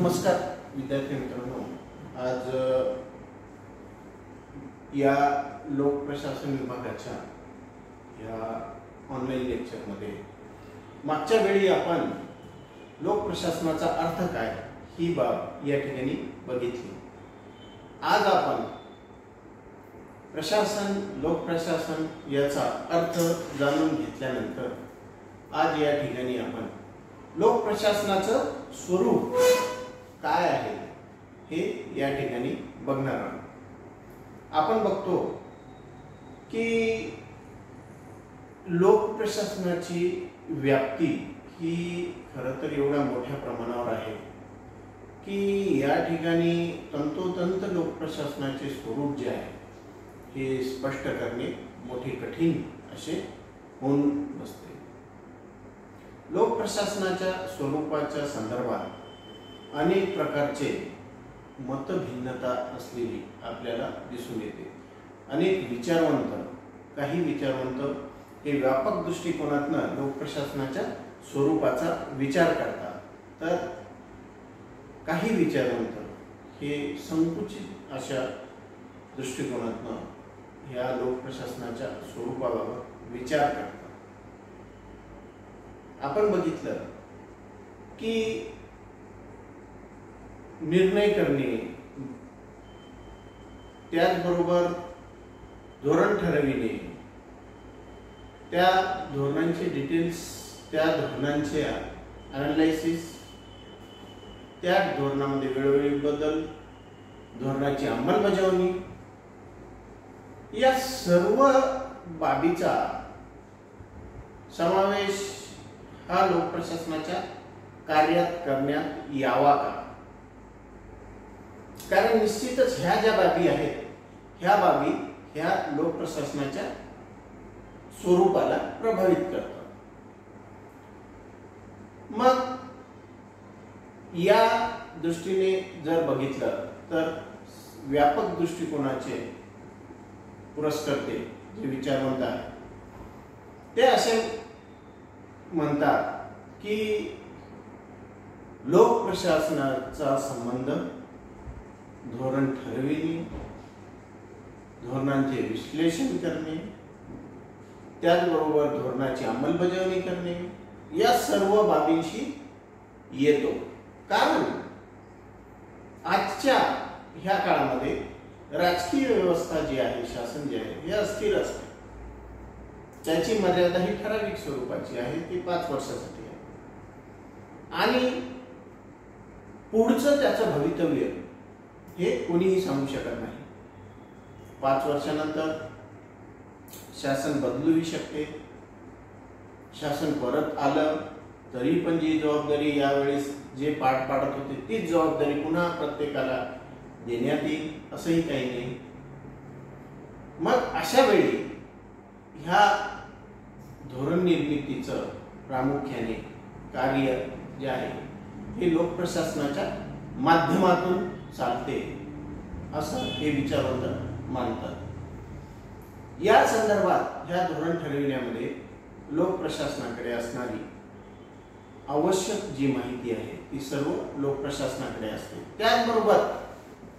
नमस्कार विद्यार्थी मित्रांनो, आज या लोक प्रशासन विभागाच्या या ऑनलाईन लेक्चरमध्ये मागच्या वेळी आपण लोक प्रशासनाचा अर्थ काय ही बाब या ठिकाणी बघितली। आज आपण प्रशासन लोक प्रशासन याचा अर्थ जाणून घेतल्यानंतर आज या ठिकाणी आपण लोक प्रशासनाचं स्वरूप काय आहे हे या ठिकाणी बघणार आहोत। आपण बघतो की लोक प्रशासनाची व्याप्ती ही खरं तर एवढ्या मोठ्या प्रमाणावर आहे की या ठिकाणी तंतोतंत लोक प्रशासनाचे स्वरूप जे आहे हे स्पष्ट करणे मोठे कठीण असे होऊन बसते। लोक प्रशासनाच्या स्वरूपाच्या संदर्भात अनेक प्रकारचे मतभिन्नता असलेली आपल्याला दिसून येते। अनेक विचारवंत काही विचारवंत हे व्यापक दृष्टिकोनातून लोक प्रशासनाच्या स्वरूपाचा विचार करतात, तर काही विचारवंत हे संकुचित अशा दृष्टिकोनातून या लोक प्रशासनाच्या स्वरूपाबाबत विचार करतात। आपण बघितलं की निर्णय करणे, त्याचबरोबर धोरण ठरविणे, त्या धोरणांचे डिटेल्स, त्या धोरणांचे ॲनालिसिस, त्या धोरणामध्ये वेळोवेळी बदल, धोरणाची अंमलबजावणी, या सर्व बाबीचा समावेश हा लोक प्रशासनाच्या कार्यात करण्यात यावा का? कारण निश्चितच ह्या ज्या बाबी आहेत ह्या बाबी ह्या लोक प्रशासनाच्या स्वरूपाला प्रभावित करतात। मग या दृष्टीने जर बघितलं तर व्यापक दृष्टिकोनाचे पुरस्कर्ते जे विचारवंत आहेत ते असे म्हणतात की लोक प्रशासनाचा संबंध धोरण ठरविणे, धोरणांचे विश्लेषण करणे, त्याचबरोबर धोरणाची अंमलबजावणी करणे या सर्व बाबींशी येतो। कारण आजच्या ह्या काळामध्ये राजकीय व्यवस्था जी आहे, शासन जे आहे हे अस्थिर असते। त्याची मर्यादा ही ठराविक स्वरूपाची आहे, ती 5 वर्षासाठी आहे आणि पुढचं त्याचं भवितव्य हे कोणीही सांगू शकत नाही। 5 वर्षानंतर शासन बदलूही शकते, शासन परत आलं तरी पण जी जबाबदारी यावेळेस जे पार पाडत होते तीच जबाबदारी पुन्हा प्रत्येकाला देण्यात येईल असंही काही नाही। मग अशा वेळी ह्या धोरण निर्मितीचं प्रामुख्याने कार्य जे आहे हे लोक प्रशासनाच्या माध्यमातून चालते असं हे विचारवंत मानतात। या संदर्भात ह्या धोरण ठरविण्यामध्ये लोक प्रशासनाकडे असणारी आवश्यक जी माहिती आहे ती सर्व लोक प्रशासनाकडे असते। त्याचबरोबर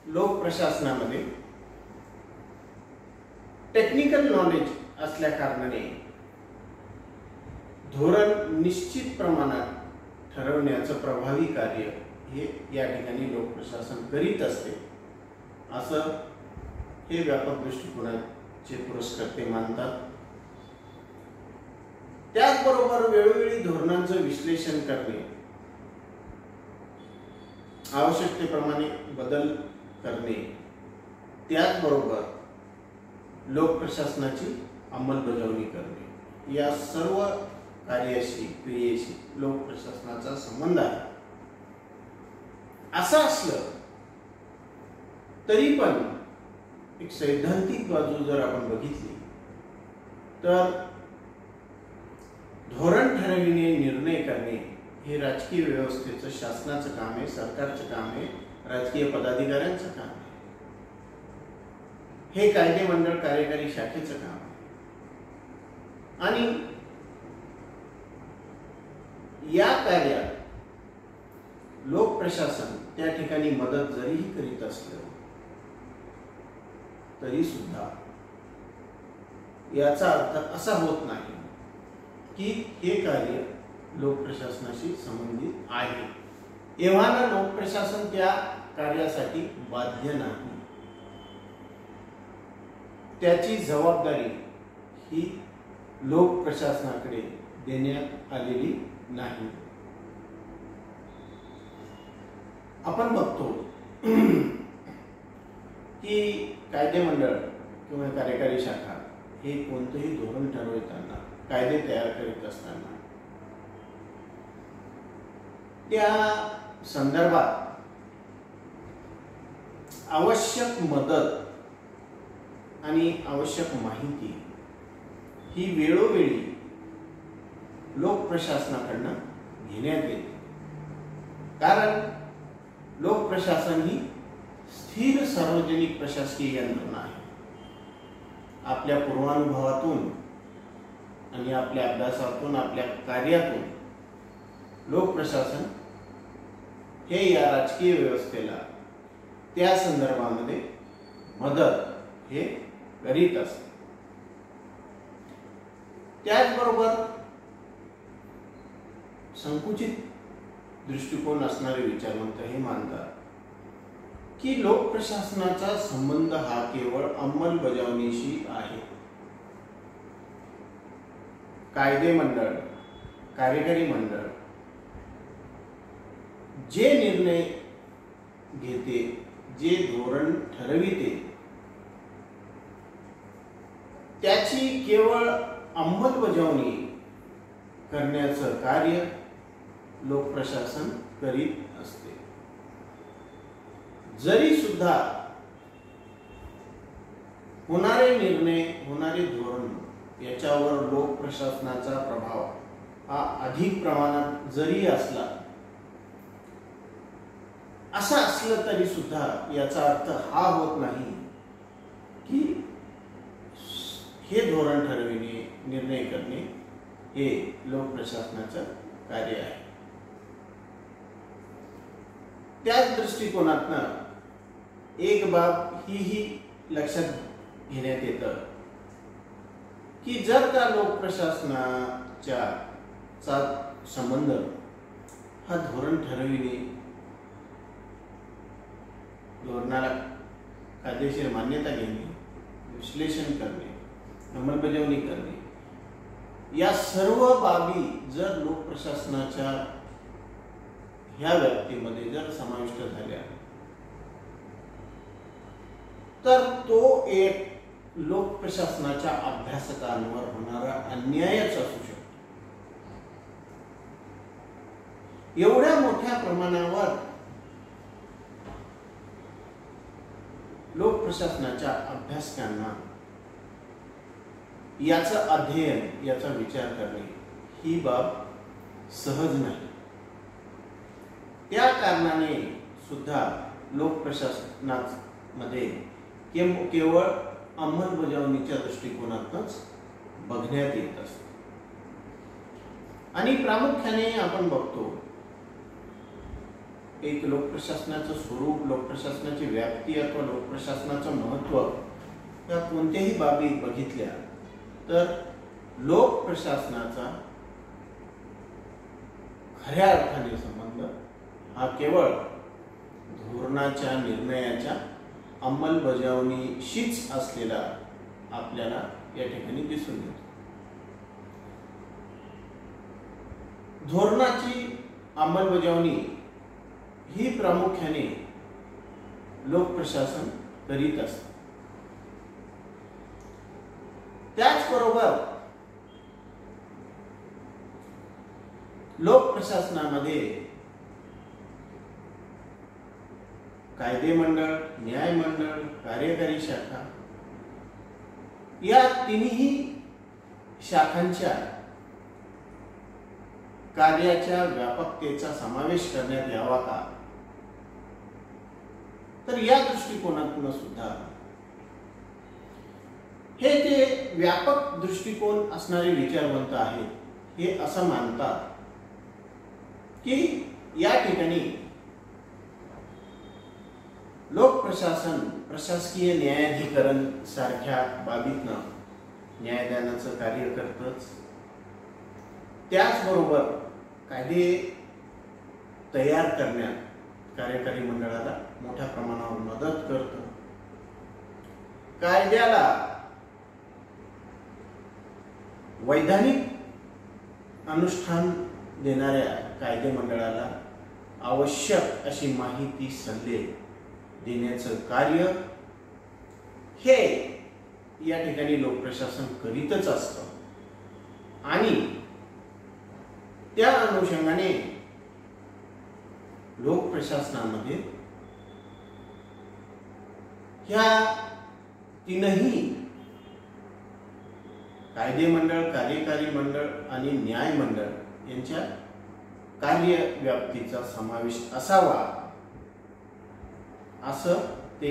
लोक प्रशासनामध्ये टेक्निकल नॉलेज असल्या कारणाने धोरण निश्चित प्रमाणात ठरवण्याचं प्रभावी कार्य हे या ठिकाणी लोक प्रशासन करीत असते असं हे व्यापक दृष्टिकोनाचे पुरस्कर्ते मानतात। त्याचबरोबर वेळोवेळी धोरणांचं विश्लेषण करणे, आवश्यकतेप्रमाणे बदल करणे, त्याचबरोबर लोक प्रशासनाची अंमलबजावणी करणे या सर्व कार्याशी क्रियेशी लोक प्रशासनाचा संबंध आहे। असं असलं तरी पण एक सैद्धांतिक बाजू जर आपण बघितली तर धोरण ठरविणे, निर्णय करणे हे राजकीय व्यवस्थेचं, शासनाचं काम आहे, सरकारचं काम आहे, राजकीय पदाधिकाऱ्यांचं काम आहे, हे कायदे मंडळ कार्यकारी शाखेचं काम आहे। आणि या कार्यात लोक प्रशासन त्या ठिकाणी मदत जरीही करीत असलं तरी सुद्धा याचा अर्थ असा होत नाही की हे कार्य लोक प्रशासनाशी संबंधित आहे, एव्हाना लोक प्रशासन त्या कार्यासाठी बाध्य नाही. त्याची जबाबदारी ही लोक प्रशासनाकडे देण्यात आलेली नाही. आपण बघतो की कायदे मंडळ किंवा कार्यकारी शाखा हे कोणतेही धोरण ठरवताना, कायदे तयार करीत असताना त्या संदर्भात आवश्यक मदत आणि आवश्यक माहिती ही वेळोवेळी लोक प्रशासनाकडून घेण्यात येते. कारण लोक प्रशासन ही स्थिर सार्वजनिक प्रशासकीय यंत्रणा आहे. आपल्या पूर्वानुभवातून आणि आपल्या अभ्यासातून, आपल्या कार्यातून लोक प्रशासन हे या राजकीय व्यवस्थेला त्या संदर्भामध्ये मदत हे करीत असते. त्याचबरोबर संकुचित दृष्टिकोन असणारे विचारवंत हे मानतात की लोक प्रशासनाचा संबंध हा केवळ अंमलबजावणीशी आहे. कायदे मंडळ, कार्यकारी मंडळ जे निर्णय घेते, जे धोरण ठरविते, त्याची केवळ अंमलबजावणी करण्याचं कार्य लोक प्रशासन करीत असते. जरी सुद्धा होणारे निर्णय, होणारे धोरण याच्यावर लोक प्रशासनाचा प्रभाव हा अधिक प्रमाणात जरी असला, असं असलं तरी सुद्धा याचा अर्थ हा होत नाही की हे धोरण ठरविणे, निर्णय करणे हे लोक प्रशासनाचं कार्य आहे. त्याच दृष्टिकोनातनं एक बाब ही लक्षात घेण्यात येतं की जर का लोक प्रशासनाच्या संबंध हा धोरण ठरविणे, धोरणाला कायदेशीर मान्यता घेणे, विश्लेषण करणे, अंमलबजावणी करणे, या सर्व बाबी जर लोक प्रशासनाच्या ह्या व्याप्तीमध्ये जर समाविष्ट झाल्या तर तो एक लोक प्रशासनाच्या अभ्यासकांवर होणारा अन्यायच असू शकतो. एवढ्या मोठ्या प्रमाणावर लोक प्रशासनाच्या अभ्यासकांना याचं अध्ययन, याचा विचार करणे ही बाब सहज नाही. त्या कारणाने सुद्धा लोक प्रशासनामध्ये केवळ अंमलबजावणीच्या दृष्टिकोनातूनच बघण्यात येत असते. आणि प्रामुख्याने आपण बघतो एक लोक प्रशासनाचं स्वरूप, लोक प्रशासनाची व्याप्ती अथवा लोक प्रशासनाचं महत्त्व या कोणत्याही बाबी बघितल्या तर लोक प्रशासनाचा खऱ्या अर्थाने संबंध हा केवळ धोरणाच्या, निर्णयाच्या अंमलबजावणीशीच असलेला आपल्याला या ठिकाणी दिसून येतो. धोरणाची अंमलबजावणी ही प्रामुख्याने लोक प्रशासन करीत असते. त्याचबरोबर लोक प्रशासनामध्ये कायदे मंडळ, न्याय मंडळ, कार्यकारी शाखा या तिन्ही शाखांच्या कार्याच्या व्यापकतेचा समावेश करण्यात यावा का, तर या दृष्टिकोनातून सुद्धा हे जे व्यापक दृष्टिकोन असणारे विचारवंत आहेत हे असं मानतात की या ठिकाणी लोकप्रशासन प्रशासकीय न्यायाधिकरण सारख्या बाबीतनं न्यायदानाचं कार्य करतंच, त्याचबरोबर कायदे तयार करण्यात कार्यकारी मंडळाला मोठ्या प्रमाणावर मदत करतं. कायद्याला वैधानिक अनुष्ठान देणाऱ्या कायदे मंडळाला आवश्यक अशी माहिती सल्ले देण्याचं कार्य हे या ठिकाणी लोकप्रशासन करीतच असतं. आणि त्या अनुषंगाने लोकप्रशासनामध्ये ह्या तीनही कायदे मंडळ, कार्यकारी मंडळ आणि न्याय मंडळ यांच्या कार्यव्याप्तीचा समावेश असावा असं ते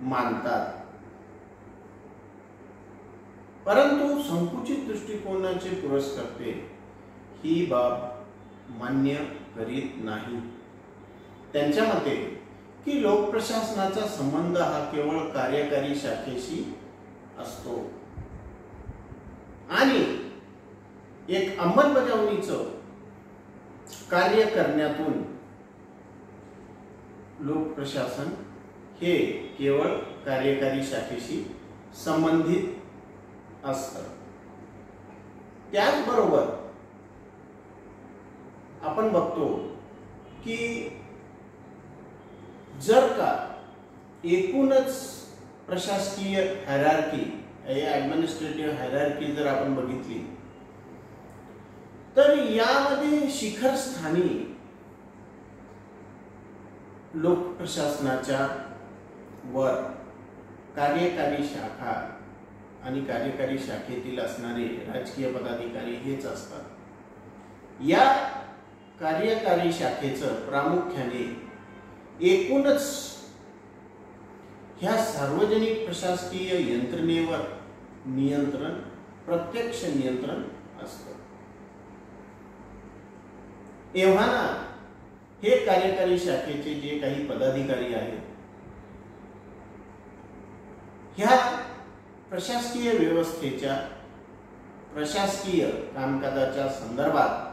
मानतात. परंतु संकुचित दृष्टिकोनाचे पुरस्कर्ते ही बाब मान्य करीत नाही. त्यांच्या मते की लोकप्रशासनाचा संबंध हा केवळ कार्यकारी शाखेशी असतो आणि एक अंमलबजावणीचं कार्य करण्यातून लोकप्रशासन हे केवळ कार्यकारी शाखेशी संबंधित असतं. त्याचबरोबर आपण बघतो की जर का एकूणच प्रशासकीय हायरार्की, ॲडमिनिस्ट्रेटिव्ह हायरार्की जर आपण बघितली तर यामध्ये शिखरस्थानी लोकप्रशासनाच्या वर कार्यकारी शाखा आणि कार्यकारी शाखेतील असणारे राजकीय पदाधिकारी हेच असतात. या कार्यकारी शाखेचं प्रामुख्याने एकूणच ह्या सार्वजनिक प्रशासकीय यंत्रणेवर नियंत्रण, प्रत्यक्ष नियंत्रण असतं. एव्हाना हे कार्यकारी शाखेचे जे काही पदाधिकारी आहेत ह्या प्रशासकीय व्यवस्थेच्या प्रशासकीय कामकाजाच्या संदर्भात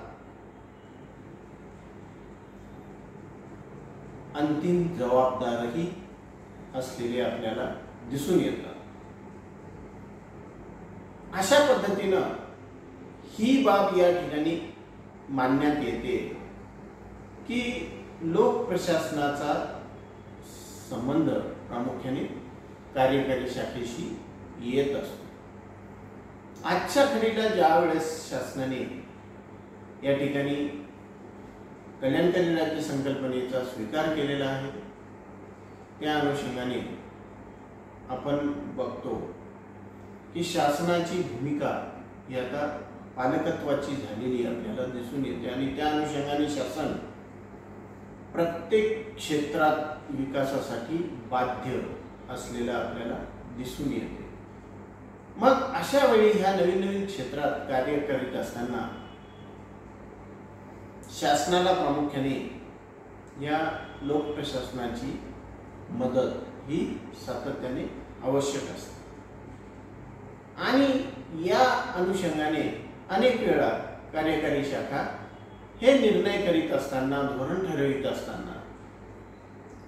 अंतिम जबाबदारही असलेले आपल्याला दिसून येतात. अशा पद्धतीनं ही बाब या ठिकाणी मानण्यात येते की लोकप्रशासनाचा संबंध प्रामुख्याने कार्यकारी शाखेशी येत असतो. आजच्या घडीला ज्या वेळेस शासनाने या ठिकाणी कल्याणकारी राज्य संकल्पनेचा स्वीकार केलेला आहे त्या अनुषंगाने आपण बघतो की शासनाची भूमिका ही आता पालकत्वाची झालेली आपल्याला दिसून येते आणि त्या अनुषंगाने शासन प्रत्येक क्षेत्रात विकासासाठी बाध्य असलेला आपल्याला दिसून येते. मग अशा वेळी ह्या नवीन नवीन क्षेत्रात कार्य करीत असताना शासनाला प्रामुख्याने या लोकप्रशासनाची मदत ही सातत्याने आवश्यक असते. आणि या अनुषंगाने अनेक वेळा कार्यकारी शाखा हे निर्णय करीत असताना, धोरण ठरवित असताना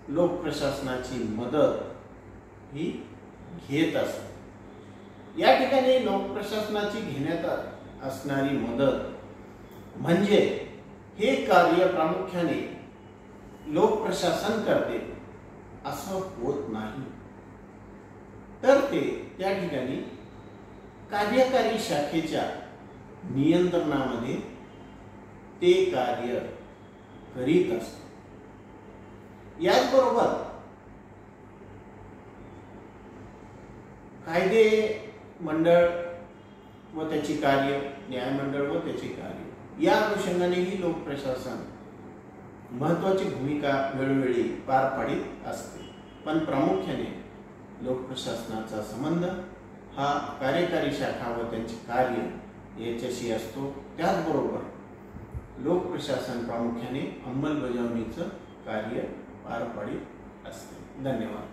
लोकप्रशासनाची मदत ही घेत असते. या ठिकाणी लोकप्रशासनाची घेण्यात असणारी मदत म्हणजे हे कार्य प्रामुख्याने लोकप्रशासन करते असं होत नाही, तर ते त्या ठिकाणी कार्यकारी शाखेच्या नियंत्रणामध्ये ते कार्य करीत असते. याचबरोबर कायदे मंडळ व त्याची कार्य, न्याय मंडळ व त्याची कार्य या अनुषंगानेही लोकप्रशासन महत्त्वाची भूमिका वेळोवेळी पार पाडित असते. पण प्रामुख्याने लोकप्रशासनाचा संबंध हा कार्यकारी शाखा व त्यांचे कार्य याच्याशी असतो. त्याचबरोबर लोकप्रशासन प्रामुख्याने अंमलबजावणीचं कार्य पार पाडित असते. धन्यवाद.